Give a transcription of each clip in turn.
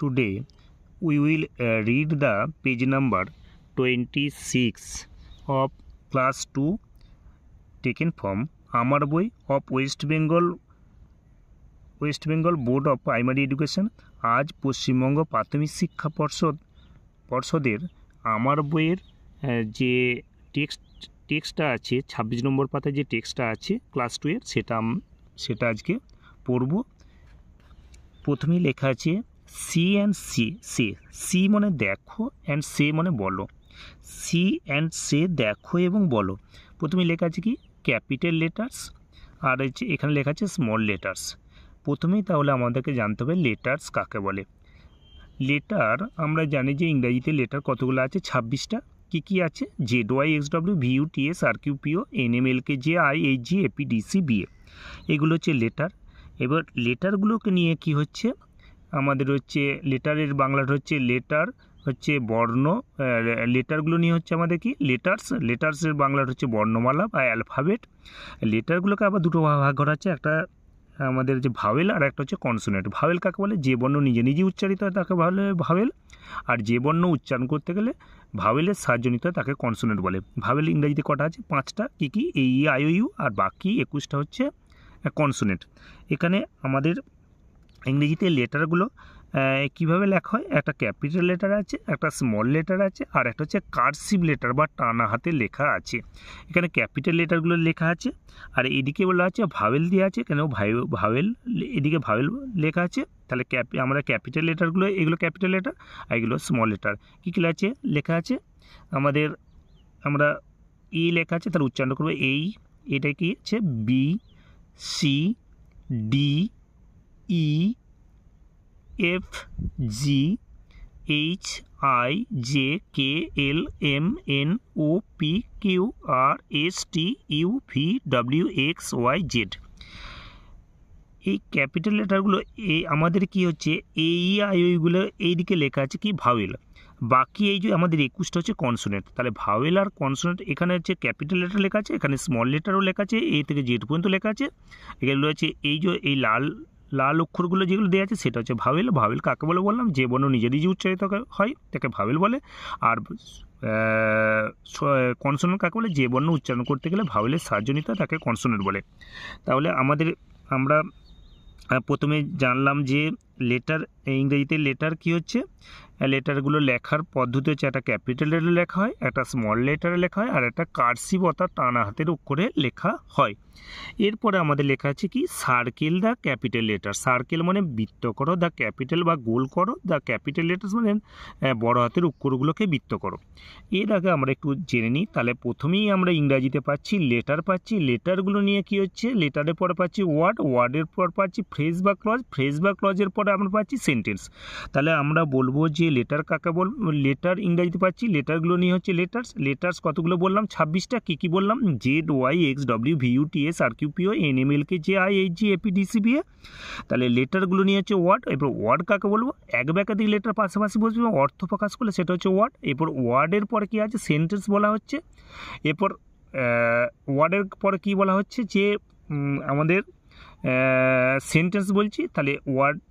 Today we will read the page number 26 of class 2 taken from Amar Boi of West Bengal Board of Primary Education। आज পশ্চিমবঙ্গ প্রাথমিক শিক্ষা পর্ষদের আমার বইয়ের যে টেক্সটটা আছে 26 নম্বর পাতায় যে টেক্সটটা আছে ক্লাস 2 এর সেটা আজকে পড়ব। প্রথমেই লেখা আছে সি অ্যান্ড সি মানে দেখো অ্যান্ড সে মানে বলো। সি অ্যান্ড সে দেখো এবং বলো। প্রথমেই লেখা আছে কি ক্যাপিটাল লেটার্স আর হচ্ছে এখানে লেখা আছে স্মল লেটার্স। প্রথমেই তাহলে আমাদেরকে জানতে হবে লেটার্স কাকে বলে। লেটার আমরা জানি যে ইংরাজিতে লেটার কতগুলো আছে 26টা। কি আছে ZYXW VUTS RQPO NMLK JIHG APDC BA, এগুলো হচ্ছে লেটার। এবার লেটারগুলোকে নিয়ে কি হচ্ছে আমাদের হচ্ছে লেটারের বাংলাটা হচ্ছে লেটার হচ্ছে বর্ণ। লেটারগুলো নিয়ে হচ্ছে আমাদের কি লেটার্সের বাংলাটা হচ্ছে বর্ণমালা বা অ্যালফাবেট। লেটারগুলোকে আবার দুটো ভাগ করা আছে, একটা আমাদের যে ভাওয়েল আর একটা হচ্ছে কনসোনেন্ট। ভাওয়েল কাকে বলে যে বর্ণ নিজে উচ্চারিত হয় তাকে ভাওয়েল, আর যে বর্ণ উচ্চারণ করতে গেলে ভাওয়েলের সাহায্য নিতে হয় তাকে কনসোনেন্ট বলে। ভাওয়েল ইংরাজিতে কটা আছে 5টা, কি এই আই ও ইউ, আর বাকি 21টা হচ্ছে কনসোনেন্ট। এখানে আমাদের ইংরেজিতে লেটারগুলো কীভাবে লেখা হয়, একটা ক্যাপিটাল লেটার আছে, একটা স্মল লেটার আছে, আর একটা হচ্ছে কার্সিভ লেটার বা টানা হাতে লেখা আছে। এখানে ক্যাপিটাল লেটারগুলো লেখা আছে আর এদিকে বলা আছে ভাওয়েল দিয়ে আছে, কেন ভাওয়েল এদিকে ভাওয়েল লেখা আছে। তাহলে আমরা ক্যাপিটাল লেটারগুলো এগুলো ক্যাপিটাল লেটার আর এগুলো স্মল লেটার। কী আছে লেখা আছে আমাদের আমরা ই লেখা আছে, তার উচ্চারণ করবো এই। এটা কি আছে B C D E F G H I J K L M N O P Q R S T U V W X Y Z. এই ক্যাপিটাল লেটারগুলো আমাদের কি হচ্ছে এই আই ওইগুলো এইদিকে লেখা আছে কি ভাওয়েল, বাকি এই যে আমাদের 21টা হচ্ছে কনসোনেন্ট। তাহলে ভাওয়েল আর কনসোনেন্ট এখানে হচ্ছে ক্যাপিটাল লেটার লেখা আছে, এখানে স্মল লেটারও লেখা আছে, এই থেকে জেড পর্যন্ত লেখা আছে। এগুলো হচ্ছে এই যে এই লাল অক্ষরগুলো যেগুলো দেওয়া আছে সেটা হচ্ছে ভাওয়েল। ভাওয়েল কাকে বলে বললাম যে বর্ণ নিজে উচ্চারিত হয় তাকে ভাওয়েল বলে। আর কনসোনেন্ট কাকে বলে যে বর্ণ উচ্চারণ করতে গেলে ভাওয়েলের সাহায্য নিতে হয় তাকে কনসোনেন্ট বলে। তাহলে আমরা প্রথমে জানলাম যে লেটার ইংরেজিতে লেটার কি হচ্ছে, লেটারগুলো লেখার পদ্ধতি হচ্ছে একটা ক্যাপিটাল লেটার লেখা হয়, একটা স্মল লেটারে লেখা হয়, আর একটা কার্সিভ অর্থাৎ টানা হাতের অক্ষরে লেখা হয়। এরপরে আমাদের লেখা আছে কি circle the capital letter. Circle মানে বৃত্ত করো, দ্য ক্যাপিটাল বা গোল করো, দ্য ক্যাপিটাল লেটার্স মানে বড় হাতের অক্ষরগুলোকে বৃত্ত করো। এর আগে আমরা একটু জেনে নিই। তাহলে প্রথমেই আমরা ইংরাজিতে পাচ্ছি লেটার পাচ্ছি, লেটারগুলো নিয়ে কি হচ্ছে লেটারের পরে পাচ্ছি ওয়ার্ডের পর পাচ্ছি ফ্রেজ বা ক্লজের পরে আমরা পাচ্ছি সেন্টেন্স। তাহলে আমরা বলবো যে লেটার কাকে লেটার ইংরাজিতে পাচ্ছি, লেটারগুলো নিয়ে হচ্ছে লেটার্স কতগুলো বললাম 26টা। কি বললাম ZYXW VUTS RQPO NMLK JIHG APDC BA। তাহলে লেটারগুলো নিয়ে হচ্ছে ওয়ার্ড। এরপর ওয়ার্ড কাকে বলবো এক বা একাধিক লেটার পাশাপাশি বসবে অর্থ প্রকাশ করলে সেটা হচ্ছে ওয়ার্ড। এরপর ওয়ার্ডের পরে কি আছে সেন্টেন্স বলা হচ্ছে। এরপর ওয়ার্ডের পরে কি বলা হচ্ছে যে আমাদের সেন্টেন্স বলছি। তাহলে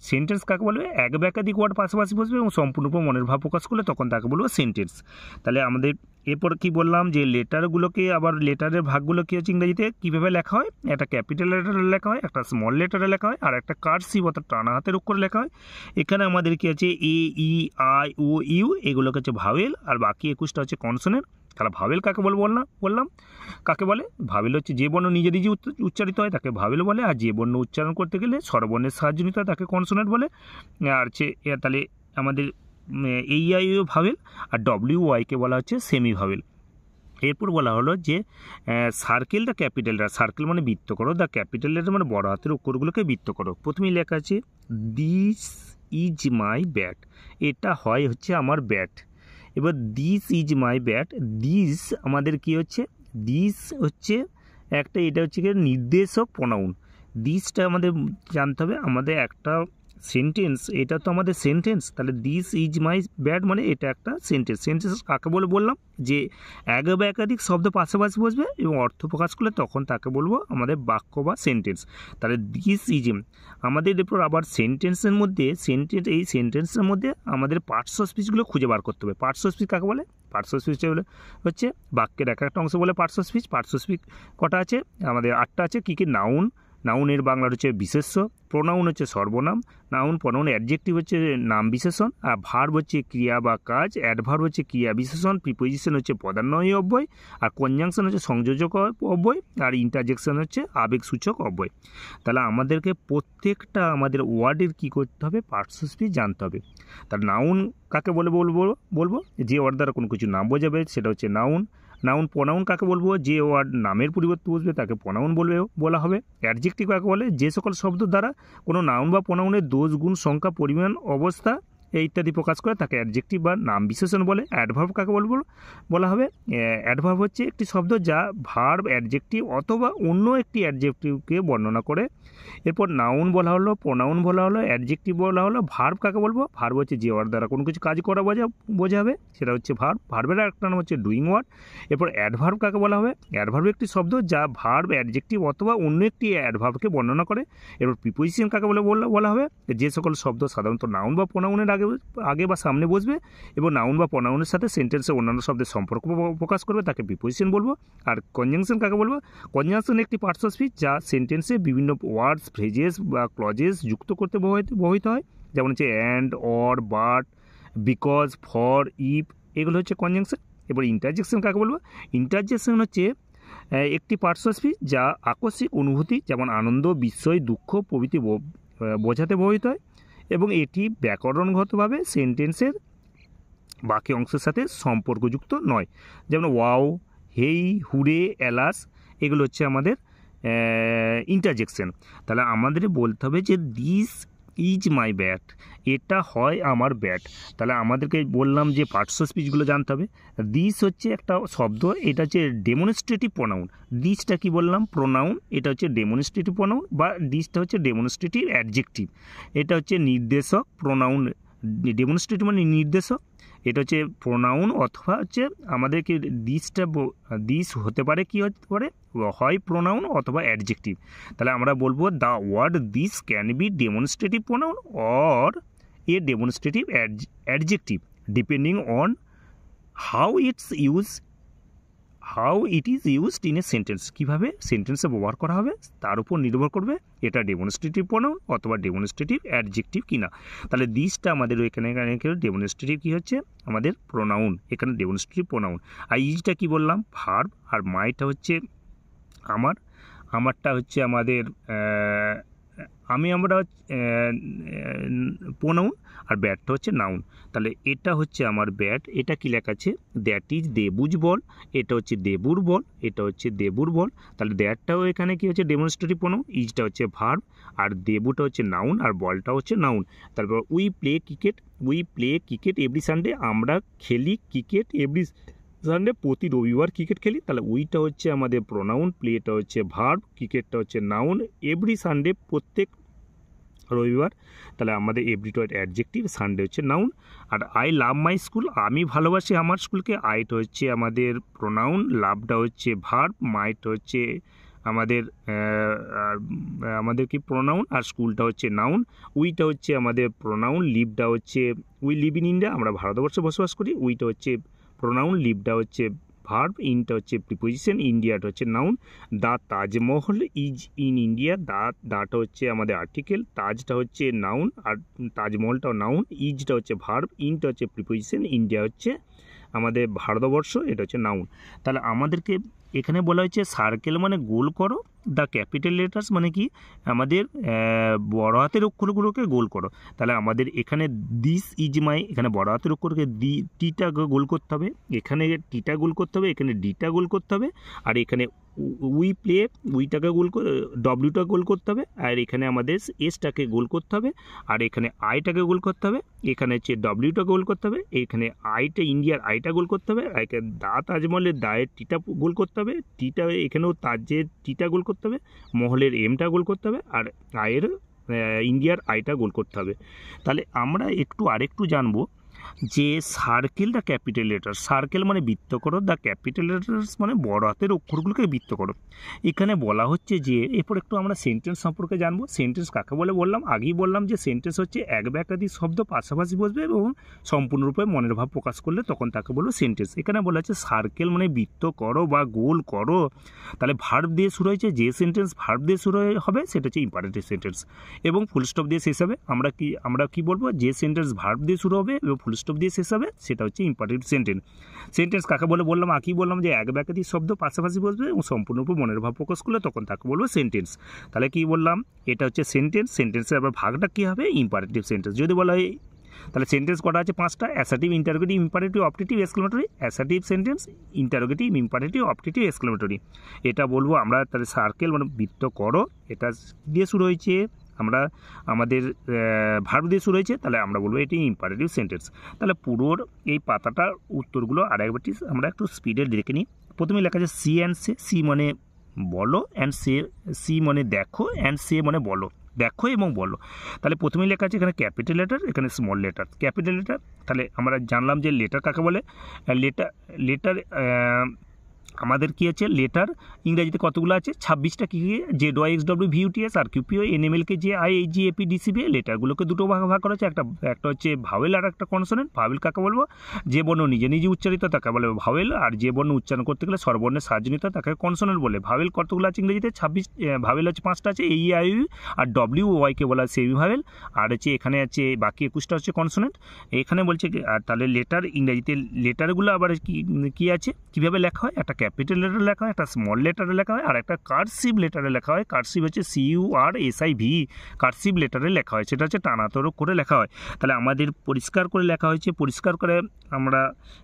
সেন্টেন্স কাকে বলবে এক বা একাধিক ওয়ার্ড পাশাপাশি বসবে এবং সম্পূর্ণরূপে মনের ভাব প্রকাশ করলে তখন তাকে বলবো সেন্টেন্স। তাহলে আমাদের এরপর কি বললাম যে লেটারগুলোকে আবার লেটারের ভাগগুলো কী হচ্ছে ইংরেজিতে কীভাবে লেখা হয়, একটা ক্যাপিটাল লেটারে লেখা হয়, একটা স্মল লেটারে লেখা হয়, আর একটা কার্সিভ অর্থাৎ টানা হাতের অক্ষরে লেখা হয়। এখানে আমাদের কি আছে এ ই আই ও ইউ এগুলোকে হচ্ছে ভাওয়েল, আর বাকি 21টা হচ্ছে কনসোনেন্ট। তাহলে ভাওয়েল কাকে বললাম কাকে বলে ভাওয়েল হচ্ছে যে বর্ণ নিজে উচ্চারিত হয় তাকে ভাওয়েল বলে, আর যে বর্ণ উচ্চারণ করতে গেলে স্বরবর্ণের সাহায্য নিতে হয় তাকে কনসোনেন্ট বলে। আর তাহলে আমাদের এই আই ও ভাওয়েল, আর WYকে বলা হচ্ছে সেমি ভাওয়েল। এরপর বলা হলো যে circle the capital letter. Circle মানে বৃত্ত করো, দ্য ক্যাপিটাল লেটার মানে বড় হাতের অক্ষরগুলোকে বৃত্ত করো। প্রথমেই লেখা আছে দিস ইজ মাই ব্যাট, এটা হচ্ছে আমার ব্যাট। এবার this is my bat, this আমাদের কি হচ্ছে দিস হচ্ছে একটা এটা হচ্ছে কি নির্দেশক প্রনাউন। দিসটা আমাদের জানতে হবে, আমাদের একটা সেন্টেন্স, এটা তো আমাদের সেন্টেন্স, তাহলে দিস ইজ মাই ব্যাট মানে এটা একটা সেন্টেন্স। সেন্টেন্স কাকে বলে বললাম, যে এক বা একাধিক শব্দ পাশাপাশি বসবে এবং অর্থ প্রকাশ করলে তখন তাকে বলবো আমাদের বাক্য বা সেন্টেন্স। তাহলে দিস ইজ, আমাদের এরপর আবার সেন্টেন্সের মধ্যে এই সেন্টেন্সের মধ্যে আমাদের পার্টস অফ স্পিচগুলো খুঁজে বার করতে হবে। পার্টস অফ স্পিচ কাকে বলে? পার্টস অফ স্পিচ হচ্ছে বাক্যের এক একটা অংশ বলে parts of speech. Parts of speech কটা আছে? আমাদের 8টা আছে। কী কী? নাউন, নাউনের বাংলার হচ্ছে বিশেষ্য, প্রোনাউন হচ্ছে সর্বনাম, নাউন প্রোনাউন, অ্যাডজেক্টিভ হচ্ছে নাম বিশেষণ, আর ভার্ব হচ্ছে ক্রিয়া বা কাজ, অ্যাডভার্ব হচ্ছে ক্রিয়া বিশেষণ, প্রিপোজিশন হচ্ছে পদান্বয়ী অব্যয়, আর কনজাংশন হচ্ছে সংযোজক অব্যয়, আর ইন্টারজেকশন হচ্ছে আবেগসূচক অব্যয়। তাহলে আমাদেরকে প্রত্যেকটা আমাদের ওয়ার্ডের কী করতে হবে? পার্টস অফ স্পিচ জানতে হবে। তার নাউন কাকে বলবো যে ওয়ার্ড দ্বারা কোনো কিছু নাম বোঝাবে সেটা হচ্ছে নাউন। নাউন প্রোনাউন কাকে বলবো? যে ওয়ার্ড নামের পরিবর্তে বসবে তাকে প্রোনাউন বলা হবে। অ্যাডজেক্টিভ কাকে বলে? যে সকল শব্দ দ্বারা কোনো নাউন বা প্রোনাউনের দোষ, গুণ, সংখ্যা, পরিমাণ, অবস্থা ইত্যাদি প্রকাশ করে তাকে অ্যাডজেক্টিভ বা নাম বিশেষণ বলে। অ্যাডভার্ব কাকে বলা হবে? অ্যাডভার্ব হচ্ছে একটি শব্দ যা ভার্ব, অ্যাডজেক্টিভ অথবা অন্য একটি অ্যাডজেক্টিভকে বর্ণনা করে। এরপর নাউন বলা হলো, প্রোনাউন বলা হলো, অ্যাডজেক্টিভ বলা হলো। ভার্ব কাকে বলবো? ভার্ব হচ্ছে যে ওয়ার্ড দ্বারা কোনো কিছু কাজ করা বোঝাবে সেটা হচ্ছে ভার্ব। ভার্বের একটা নাম হচ্ছে ডুইং ওয়ার্ড। এরপর অ্যাডভার্ব কাকে বলা হবে? অ্যাডভার্ব একটি শব্দ যা ভার্ব, অ্যাডজেক্টিভ অথবা অন্য একটি অ্যাডভার্বকে বর্ণনা করে। এরপর প্রিপোজিশন কাকে বলা হবে? যে সকল শব্দ সাধারণত নাউন বা প্রোনাউনের আগে বা সামনে বসবে এবং নাউন বা প্রোনাউনের সাথে সেন্টেন্সে অন্যান্য শব্দের সম্পর্ক প্রকাশ করবে তাকে প্রিপোজিশন বলবো। আর কনজাংশন কাকে বলবো? কনজাংশন একটি পার্টস অফ স্পিচ যা সেন্টেন্সে বিভিন্ন ওয়ার্ডস, ফ্রেজেস বা ক্লজেস যুক্ত করতে ব্যবহৃত হয়, যেমন হচ্ছে and, or, but, because, for, if, এগুলো হচ্ছে কনজাংশন। এবার ইন্টারজেকশন কাকে বলবো? ইন্টারজেকশন হচ্ছে একটি পার্টস অফ স্পিচ যা আকস্মিক অনুভূতি যেমন আনন্দ, বিস্ময়, দুঃখ প্রভৃতি বোঝাতে ব্যবহৃত হয় এবং এটি ব্যাকরণগতভাবে সেন্টেন্সের বাকি অংশের সাথে সম্পর্কযুক্ত নয়। যেমন ওয়াও, হেই, হুরে, এলাস, এগুলো হচ্ছে আমাদের ইন্টারজেকশন। তাহলে আমাদের বলতে হবে যে দিস ইজ মাই ব্যাট, এটা হয় আমার ব্যাট। তাহলে আমাদেরকে বললাম যে পার্টস অফ স্পিচগুলো জানতে হবে। দিস হচ্ছে একটা শব্দ, এটা হচ্ছে ডেমনস্ট্রেটিভ প্রোনাউন। দিসটা কি বললাম? প্রোনাউন। এটা হচ্ছে ডেমনস্ট্রেটিভ প্রোনাউন বা দিসটা হচ্ছে ডেমনস্ট্রেটিভ অ্যাডজেক্টিভ। এটা হচ্ছে নির্দেশক প্রোনাউন। ডেমনস্ট্রেটিভ মানে নির্দেশক। এটা হচ্ছে প্রোনাউন অথবা হচ্ছে আমাদেরকে দিস হতে পারে, কি হতে পারে? হয় প্রোনাউন অথবা অ্যাডজেক্টিভ। তাহলে আমরা বলবো the word this can be demonstrative pronoun or a demonstrative adjective depending on how it is used in a sentence. কীভাবে সেন্টেন্সে ব্যবহার করা হবে তার উপর নির্ভর করবে এটা ডেমনস্ট্রেটিভ প্রোনাউন অথবা ডেমনস্ট্রেটিভ অ্যাডজেক্টিভ কিনা। তাহলে দিসটা আমাদের এখানে ডেমনস্ট্রেটিভ কী হচ্ছে? আমাদের প্রোনাউন, এখানে ডেমনস্ট্রেটিভ প্রোনাউন। আর ইজটা কি বললাম? ভার্ব। আর মাইটা হচ্ছে আমারটা হচ্ছে আমাদের আমরা প্রোনাউন, আর ব্যাটটা হচ্ছে নাউন। তাহলে এটা হচ্ছে আমার ব্যাট, এটা কি লেখা আছে? দ্যাট ইজ দেবুজ বল। এটা হচ্ছে দেবুর বল, এটা হচ্ছে দেবুর বল। তাহলে দ্যাটটাও এখানে কি হচ্ছে? Demonstrative pronoun. ইজটা হচ্ছে ভার্ব, আর দেবুটা হচ্ছে নাউন, আর বলটা হচ্ছে নাউন। তারপর we play cricket every Sunday, আমরা খেলি ক্রিকেট এভরি সানডে, প্রতি রবিবার ক্রিকেট খেলি। তাহলে উইটা হচ্ছে আমাদের প্রোনাউন, প্লেটা হচ্ছে ভার্ব, ক্রিকেটটা হচ্ছে নাউন, এভরি সানডে প্রত্যেক রবিবার। তাহলে আমাদের এভরিটা অ্যাডজেক্টিভ, সানডে হচ্ছে নাউন। আর আই লাভ মাই স্কুল, আমি ভালোবাসি আমার স্কুলকে। আইটা হচ্ছে আমাদের প্রোনাউন, লাভটা হচ্ছে ভার্ব, মাইটা হচ্ছে আমাদের কি প্রোনাউন, আর স্কুলটা হচ্ছে নাউন। উইটা হচ্ছে আমাদের প্রোনাউন, লিভটা হচ্ছে উই লিভ ইন ইন্ডিয়া, আমরা ভারতবর্ষে বসবাস করি। উইটা হচ্ছে প্রোনাউন, লিভটা হচ্ছে ভার্ব, ইনটা হচ্ছে প্রিপোজিশন, ইন্ডিয়াটা হচ্ছে noun. The Taj Mahal is in India, দাটা হচ্ছে আমাদের আর্টিকেল, তাজটা হচ্ছে নাউন, আর তাজমহলটাও নাউন। ইজটা হচ্ছে ভার্ব, ইনটা হচ্ছে প্রিপোজিশন, ইন্ডিয়া হচ্ছে আমাদের ভারতবর্ষ, এটা হচ্ছে নাউন। তাহলে আমাদেরকে এখানে বলা হয়েছে সার্কেল মানে গোল করো, দ্য ক্যাপিটাল লেটার্স মানে কি? আমাদের বড় হাতের অক্ষরগুলোকে গোল করো। তাহলে আমাদের এখানে দিস ইজ মাই, এখানে বড় হাতের অক্ষরকে টিটা গোল করতে হবে, এখানে টিটা গোল করতে হবে, এখানে ডিটা গোল করতে হবে, আর এখানে উইটাকে ডব্লিউটা গোল করতে হবে, আর এখানে আমাদের এসটাকে গোল করতে হবে, আর এখানে আইটাকে গোল করতে হবে, এখানে হচ্ছে ডব্লিউটা গোল করতে হবে, এখানে আইটা ইন্ডিয়ার আইটা গোল করতে হবে, আর এখানে তাজমহলের দায়ের টিটা গোল করতে হবে, টিটা এখানেও তাজের টিটা গোল করতে হবে, মহলের এমটা গোল করতে হবে, আর আয়ের ইন্ডিয়ার আইটা গোল করতে হবে। তাহলে আমরা আরেকটু জানবো যে circle the capital letter. Circle মানে বৃত্ত করো, দ্য ক্যাপিটাল লেটার্স মানে বড় হাতের অক্ষরগুলোকে বৃত্ত করো। এখানে বলা হচ্ছে যে এরপর একটু আমরা সেন্টেন্স সম্পর্কে জানবো। সেন্টেন্স কাকে বলে বললাম, আগেই বললাম যে সেন্টেন্স হচ্ছে এক বা একাধিক শব্দ পাশাপাশি বসবে এবং সম্পূর্ণরূপে মনের ভাব প্রকাশ করলে তখন তাকে বলবো সেন্টেন্স। এখানে বলা হচ্ছে সার্কেল মানে বৃত্ত করো বা গোল করো। তাহলে ভার্ব দিয়ে শুরু হয়েছে, যে সেন্টেন্স ভার্ব দিয়ে শুরু হবে সেটা হচ্ছে ইম্পারেটিভ সেন্টেন্স এবং ফুল স্টপ দিয়ে শেষ হবে। আমরা কি বলবো, যে সেন্টেন্স ভার্ব দিয়ে শুরু হবে এবং ফুল স্টপ দিয়ে শেষ হবে সেটা হচ্ছে ইম্পারেটিভ সেন্টেন্স। সেন্টেন্স কাকে বলে বললাম, আগেই বললাম যে এক বা একাধিক শব্দ পাশাপাশি বসবে এবং সম্পূর্ণরূপে মনের ভাব প্রকাশ করলে তখন তাকে বলবো সেন্টেন্স। তাহলে কি বললাম, এটা হচ্ছে সেন্টেন্স। সেন্টেন্সের আবার ভাগটা কী হবে, ইম্পারেটিভ সেন্টেন্স। যদি বলা হয় তাহলে সেন্টেন্স কটা আছে, 5টা। Assertive, interrogative, imperative, optative, exclamatory. Assertive sentence, interrogative, imperative, optative, exclamatory. এটা বলবো আমরা। তাহলে সার্কেল মানে বৃত্ত করো, এটা দিয়ে শুরু হয়েছে, আমরা আমাদের ভার্ব দিয়ে শুরু হয়েছে, তাহলে আমরা বলবো এটি ইম্পারেটিভ সেন্টেন্স। তাহলে পুরোর এই পাতাটার উত্তরগুলো আরেকবারটি আমরা একটু স্পিডে দেখে নিই। প্রথমে লেখা আছে সি অ্যান্ড সে। সি মানে বলো, অ্যান্ড সি মানে দেখো, অ্যান্ড সে মানে বলো, দেখো এবং বলো। তাহলে প্রথমেই লেখা আছে এখানে ক্যাপিটাল লেটার, এখানে স্মল লেটার। ক্যাপিটাল লেটার, তাহলে আমরা জানলাম যে লেটার কাকে বলে। লেটার আমাদের কী আছে, লেটার ইংরেজিতে কতগুলো আছে, 26টা। কী Z Y X W V U T S R Q P O N M L K J I H G F E D C B. লেটারগুলোকে দুটো ভাগ করা আছে, একটা হচ্ছে ভাওয়েল আর একটা কনসোনেন্ট। ভাওয়েল কাকে বলবো, যে বর্ণ নিজে নিজে উচ্চারিত তাকে বলে ভাওয়েল, আর যে বর্ণ উচ্চারণ করতে গেলে স্বরবর্ণের সাহায্য নিতে তাকে কনসোনেন্ট বলে। ভাওয়েল কতগুলো আছে ইংরেজিতে, 26। ভাওয়েল হচ্ছে 5টা আছে, এই আই ইউ, আর ডব্লিউ ওয়াইকে বলা হয় সেমি ভাওয়েল। আর হচ্ছে এখানে আছে বাকি 21টা হচ্ছে কনসোনেন্ট। এখানে বলছে আর তাহলে লেটার ইংরেজিতে লেটারগুলো আবার কী আছে, কীভাবে লেখা হয়, একটা ক্যাপিটাল লেটার লেখা হয়, একটা স্মল লেটারে লেখা হয়, আর একটা কার্সিভ লেটারে লেখা হয়। কার্সিভ হচ্ছে CURSIV, কার্সিভ লেটারে লেখা হয়, সেটা হচ্ছে টানাতরক করে লেখা হয়। তাহলে আমাদের পরিষ্কার করে লেখা হয়েছে, পরিষ্কার করে আমরা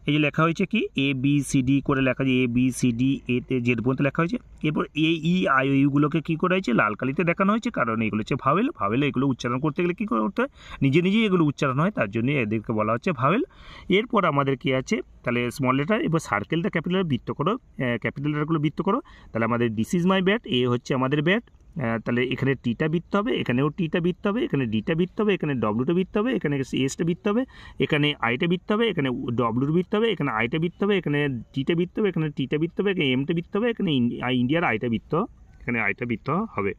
এই যে লেখা হয়েছে কি ABCD করে লেখা হয়েছে, ABCD এতে জেড পর্যন্ত লেখা হয়েছে। এরপর AEIOUগুলোকে কী করা হয়েছে, লাল কালিতে দেখানো হয়েছে, কারণ এগুলো হচ্ছে ভাওয়েল। ভাওয়েল এগুলো উচ্চারণ করতে গেলে কী করতে হয়, নিজে নিজেই এগুলো উচ্চারণ হয়, তার জন্য এদেরকে বলা হচ্ছে ভাওয়েল। এরপর আমাদের কি আছে, তাহলে স্মল লেটার। এবার সার্কেল দ্য ক্যাপিটাল বৃত্ত করো, ক্যাপিটাল লেটারগুলো বৃত্ত করো। তাহলে আমাদের দিস ইজ মাই ব্যাট, এ হচ্ছে আমাদের ব্যাট। তাহলে এখানে টিটা বৃত্ত হবে, এখানেও টিটা বৃত্ত হবে, এখানে ডিটা বৃত্ত হবে, এখানে ডব্লুটা বৃত্ত হবে, এখানে এসটা বৃত্ত হবে, এখানে আইটা বৃত্ত হবে, এখানে ডব্লুর বৃত্ত হবে, এখানে আইটা বৃত্ত হবে, এখানে টিটা বৃত্ত হবে, এখানে টিটা বৃত্ত হবে, এখানে এমটা বৃত্ত হবে, এখানে ইন্ডিয়ার আইটা বৃত্ত, এখানে আইটা বৃত্ত হবে।